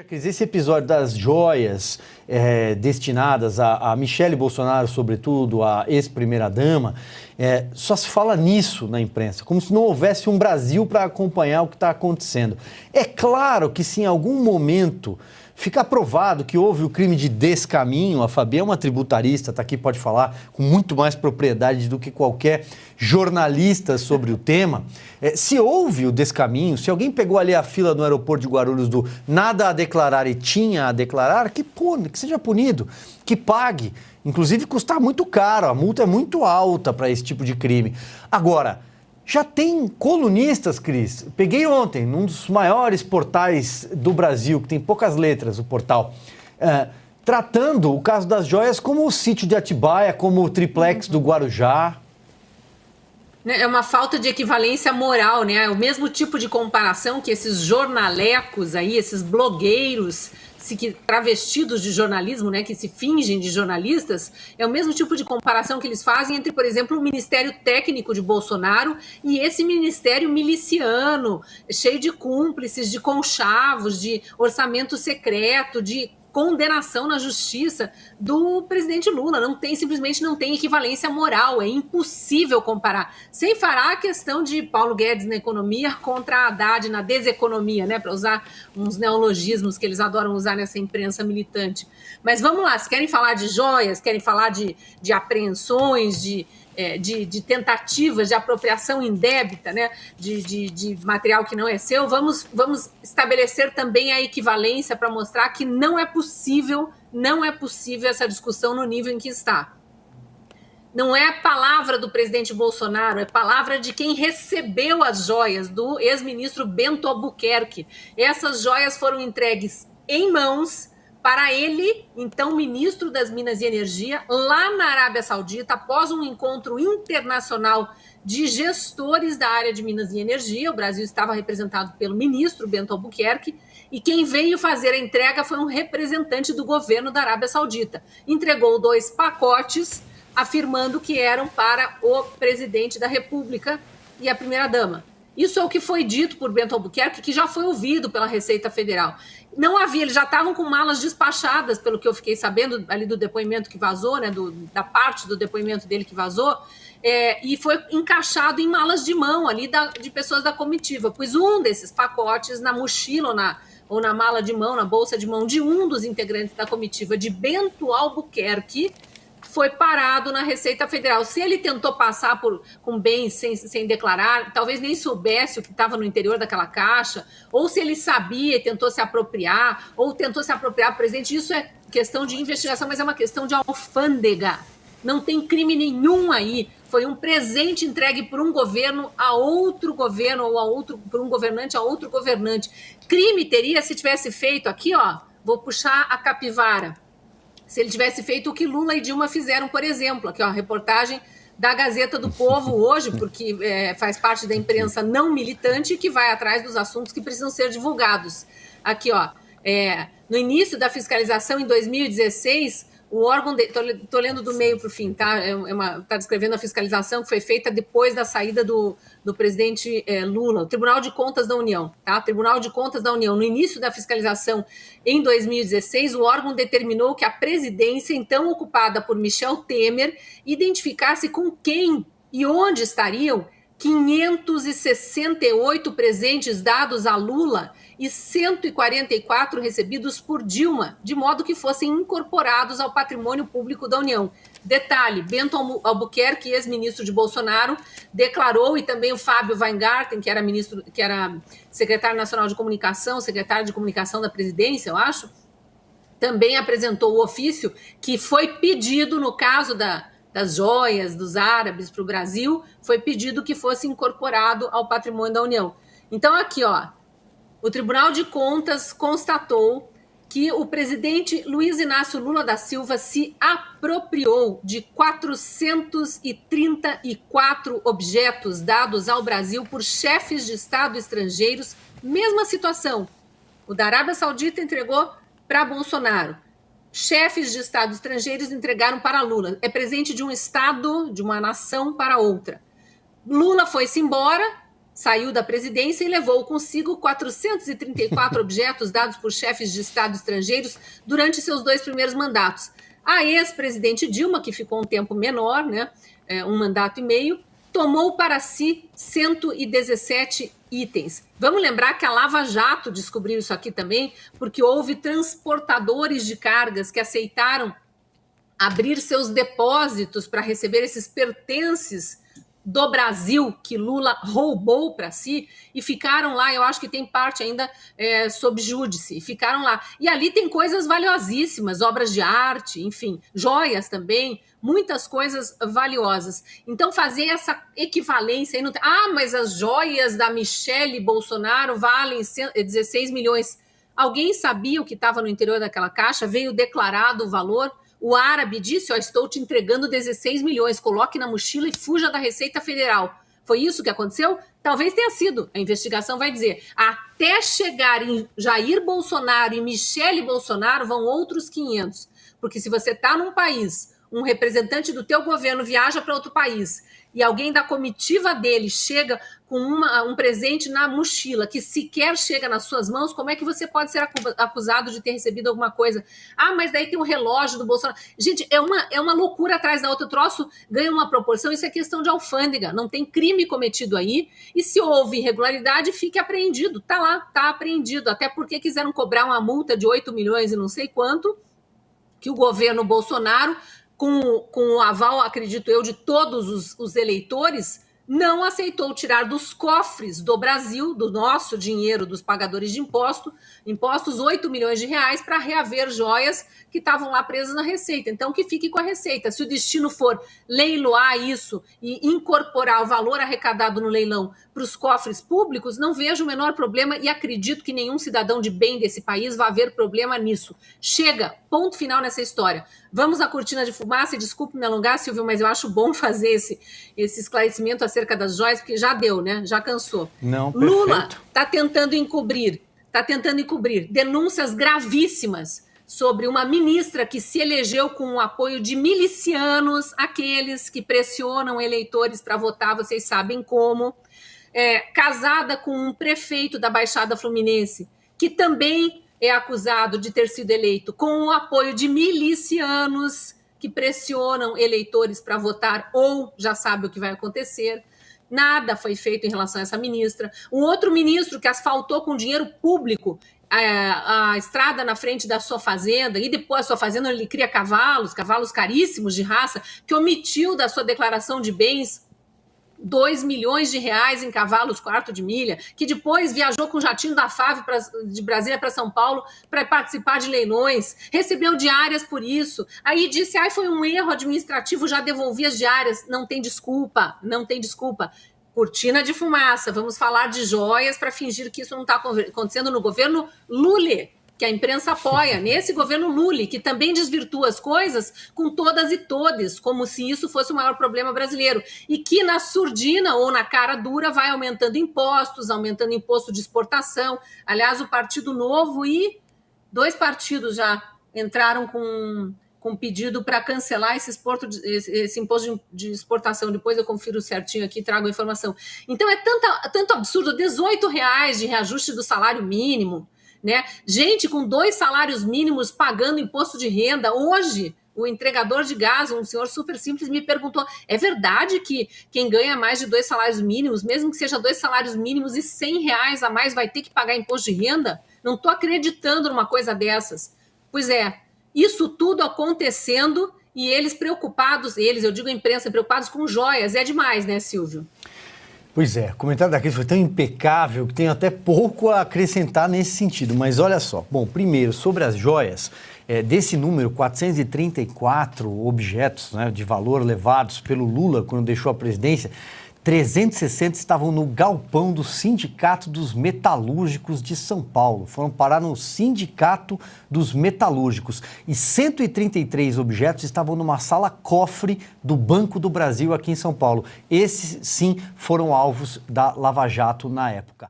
Cris, esse episódio das joias destinadas a Michele Bolsonaro, sobretudo, a ex-primeira-dama, só se fala nisso na imprensa, como se não houvesse um Brasil para acompanhar o que está acontecendo. É claro que se em algum momento ficar provado que houve o crime de descaminho, a Fabi é uma tributarista, está aqui, pode falar com muito mais propriedade do que qualquer jornalista sobre o tema. Se houve o descaminho, se alguém pegou ali a fila no aeroporto de Guarulhos do nada a declarar e tinha a declarar, que seja punido, que pague. Inclusive custa muito caro, a multa é muito alta para esse tipo de crime. Agora, já tem colunistas, Cris. Peguei ontem, num dos maiores portais do Brasil, que tem poucas letras, o portal, tratando o caso das joias como o sítio de Atibaia, como o triplex do Guarujá. É uma falta de equivalência moral, né? É o mesmo tipo de comparação que esses jornalecos aí, esses blogueiros travestidos de jornalismo, né, que se fingem de jornalistas, é o mesmo tipo de comparação que eles fazem entre, por exemplo, o Ministério Técnico de Bolsonaro e esse ministério miliciano, cheio de cúmplices, de conchavos, de orçamento secreto, de condenação na justiça do presidente Lula. Simplesmente não tem equivalência moral, é impossível comparar. Sem falar a questão de Paulo Guedes na economia contra a Haddad na deseconomia, né, para usar uns neologismos que eles adoram usar nessa imprensa militante. Mas vamos lá, se querem falar de joias, querem falar de apreensões, de tentativas de apropriação indébita, né, de material que não é seu, vamos estabelecer também a equivalência para mostrar que não é possível essa discussão no nível em que está. Não é a palavra do presidente Bolsonaro, é a palavra de quem recebeu as joias, do ex-ministro Bento Albuquerque. Essas joias foram entregues em mãos para ele, então ministro das Minas e Energia, lá na Arábia Saudita, após um encontro internacional de gestores da área de Minas e Energia. O Brasil estava representado pelo ministro Bento Albuquerque, e quem veio fazer a entrega foi um representante do governo da Arábia Saudita. Entregou 2 pacotes, afirmando que eram para o presidente da República e a primeira-dama. Isso é o que foi dito por Bento Albuquerque, que já foi ouvido pela Receita Federal. Não havia, eles já estavam com malas despachadas, pelo que eu fiquei sabendo ali do depoimento que vazou, né, da parte do depoimento dele que vazou, e foi encaixado em malas de mão ali de pessoas da comitiva. Pois um desses pacotes na mochila ou na mala de mão, na bolsa de mão de um dos integrantes da comitiva de Bento Albuquerque, foi parado na Receita Federal. Se ele tentou passar com bens sem declarar, talvez nem soubesse o que estava no interior daquela caixa, ou se ele sabia e tentou se apropriar, ou tentou se apropriar do presidente, isso é questão de investigação, mas é uma questão de alfândega. Não tem crime nenhum aí. Foi um presente entregue por um governo a outro governo, ou por um governante a outro governante. Crime teria se tivesse feito aqui, ó, vou puxar a capivara. Se ele tivesse feito o que Lula e Dilma fizeram, por exemplo, aqui ó, a reportagem da Gazeta do Povo hoje, porque faz parte da imprensa não militante que vai atrás dos assuntos que precisam ser divulgados. Aqui, ó, no início da fiscalização em 2016, o órgão, estou lendo do meio para o fim, tá? Está descrevendo a fiscalização que foi feita depois da saída do presidente Lula, o Tribunal de Contas da União, tá? Tribunal de Contas da União. No início da fiscalização em 2016, o órgão determinou que a presidência, então ocupada por Michel Temer, identificasse com quem e onde estariam 568 presentes dados a Lula e 144 recebidos por Dilma, de modo que fossem incorporados ao patrimônio público da União. Detalhe, Bento Albuquerque, ex-ministro de Bolsonaro, declarou, e também o Fábio Weingarten, que era secretário nacional de comunicação, secretário de comunicação da presidência, eu acho, também apresentou o ofício que foi pedido no caso das joias dos árabes para o Brasil, foi pedido que fosse incorporado ao patrimônio da União. Então, aqui, ó, o Tribunal de Contas constatou que o presidente Luiz Inácio Lula da Silva se apropriou de 434 objetos dados ao Brasil por chefes de Estado estrangeiros. Mesma situação. O da Arábia Saudita entregou para Bolsonaro. Chefes de Estado estrangeiros entregaram para Lula. É presente de um Estado, de uma nação para outra. Lula foi-se embora, saiu da presidência e levou consigo 434 objetos dados por chefes de Estado estrangeiros durante seus 2 primeiros mandatos. A ex-presidente Dilma, que ficou um tempo menor, né, 1 mandato e meio, tomou para si 117 itens. Vamos lembrar que a Lava Jato descobriu isso aqui também, porque houve transportadores de cargas que aceitaram abrir seus depósitos para receber esses pertences do Brasil que Lula roubou para si e ficaram lá. Eu acho que tem parte ainda sob júdice, ficaram lá. E ali tem coisas valiosíssimas, obras de arte, enfim, joias também, muitas coisas valiosas. Então, fazer essa equivalência aí, não tem... mas as joias da Michele Bolsonaro valem 16 milhões. Alguém sabia o que estava no interior daquela caixa? Veio declarado o valor? O árabe disse, estou te entregando 16 milhões, coloque na mochila e fuja da Receita Federal. Foi isso que aconteceu? Talvez tenha sido, a investigação vai dizer. Até chegar em Jair Bolsonaro e Michele Bolsonaro vão outros 500. Porque se você está num país, um representante do teu governo viaja para outro país e alguém da comitiva dele chega com um presente na mochila que sequer chega nas suas mãos, como é que você pode ser acusado de ter recebido alguma coisa? Mas daí tem um relógio do Bolsonaro. Gente, é uma loucura atrás da outra. O troço ganha uma proporção, isso é questão de alfândega, não tem crime cometido aí, e se houve irregularidade, fique apreendido. Tá lá, tá apreendido, até porque quiseram cobrar uma multa de 8 milhões e não sei quanto, que o governo Bolsonaro, com o aval, acredito eu, de todos os eleitores, não aceitou tirar dos cofres do Brasil, do nosso dinheiro, dos pagadores de impostos, 8 milhões de reais para reaver joias que estavam lá presas na Receita. Então, que fique com a Receita. Se o destino for leiloar isso e incorporar o valor arrecadado no leilão para os cofres públicos, não vejo o menor problema e acredito que nenhum cidadão de bem desse país vai haver problema nisso. Chega, ponto final nessa história. Vamos à cortina de fumaça, e desculpe me alongar, Silvio, mas eu acho bom fazer esse esclarecimento acerca das joias, porque já deu, né? Já cansou. Não, perfeito. Lula está tentando encobrir denúncias gravíssimas sobre uma ministra que se elegeu com o apoio de milicianos, aqueles que pressionam eleitores para votar, vocês sabem como, casada com um prefeito da Baixada Fluminense, que também é acusado de ter sido eleito com o apoio de milicianos que pressionam eleitores para votar ou já sabe o que vai acontecer. Nada foi feito em relação a essa ministra. Um outro ministro que asfaltou com dinheiro público a estrada na frente da sua fazenda, e depois a sua fazenda ele cria cavalos caríssimos de raça, que omitiu da sua declaração de bens 2 milhões de reais em cavalos quarto de milha, que depois viajou com o jatinho da FAV de Brasília para São Paulo para participar de leilões, recebeu diárias por isso, aí disse, foi um erro administrativo, já devolvi as diárias. Não tem desculpa. Cortina de fumaça, vamos falar de joias para fingir que isso não está acontecendo no governo Lula, que a imprensa apoia, nesse governo Lula, que também desvirtua as coisas com todas e todes, como se isso fosse o maior problema brasileiro, e que na surdina ou na cara dura vai aumentando impostos, aumentando imposto de exportação. Aliás, o Partido Novo e 2 partidos já entraram com pedido para cancelar esse imposto de exportação. Depois eu confiro certinho aqui e trago a informação. Então é tanto absurdo, R$18 de reajuste do salário mínimo, né? Gente com 2 salários mínimos pagando imposto de renda. Hoje, o entregador de gás, um senhor super simples, me perguntou, é verdade que quem ganha mais de 2 salários mínimos, mesmo que seja 2 salários mínimos e R$100 a mais, vai ter que pagar imposto de renda? Não estou acreditando numa coisa dessas. Pois é, isso tudo acontecendo e eles preocupados, eu digo a imprensa, preocupados com joias. É demais, né, Silvio? Pois é, o comentário da Cris foi tão impecável que tem até pouco a acrescentar nesse sentido. Mas olha só, bom, primeiro, sobre as joias, desse número, 434 objetos, né, de valor levados pelo Lula quando deixou a presidência, 360 estavam no galpão do Sindicato dos Metalúrgicos de São Paulo. Foram parar no Sindicato dos Metalúrgicos. E 133 objetos estavam numa sala cofre do Banco do Brasil aqui em São Paulo. Esses, sim, foram alvos da Lava Jato na época.